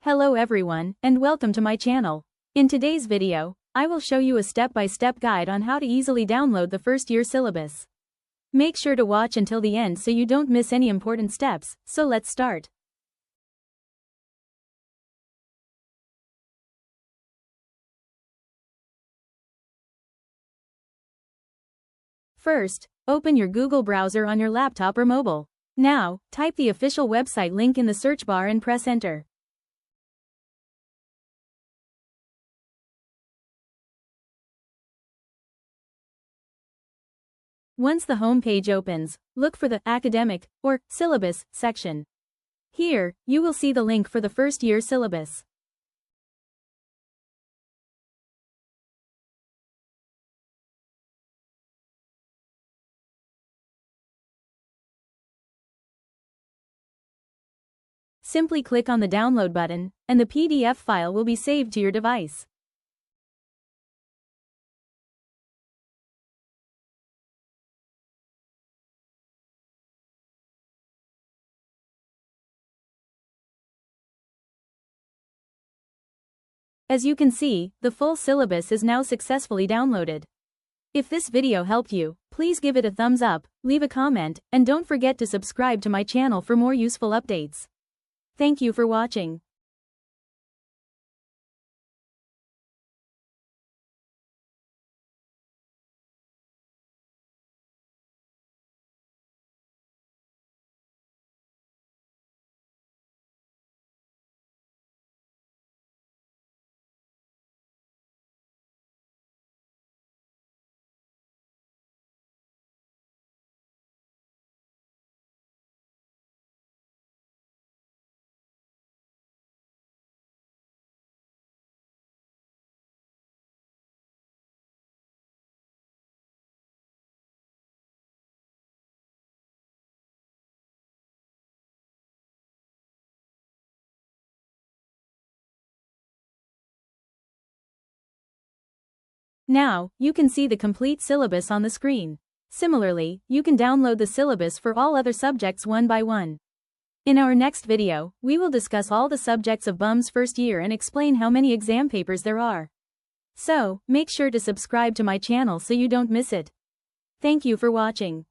Hello everyone, and welcome to my channel. In today's video, I will show you a step-by-step guide on how to easily download the first year syllabus. Make sure to watch until the end so you don't miss any important steps, so let's start. First, open your Google browser on your laptop or mobile. Now, type the official website link in the search bar and press enter. Once the home page opens, look for the Academic or Syllabus section. Here, you will see the link for the first year syllabus. Simply click on the download button, and the PDF file will be saved to your device. As you can see, the full syllabus is now successfully downloaded. If this video helped you, please give it a thumbs up, leave a comment, and don't forget to subscribe to my channel for more useful updates. Thank you for watching. Now, you can see the complete syllabus on the screen. Similarly, you can download the syllabus for all other subjects one by one. In our next video, we will discuss all the subjects of BUMS first year and explain how many exam papers there are. So, make sure to subscribe to my channel so you don't miss it. Thank you for watching.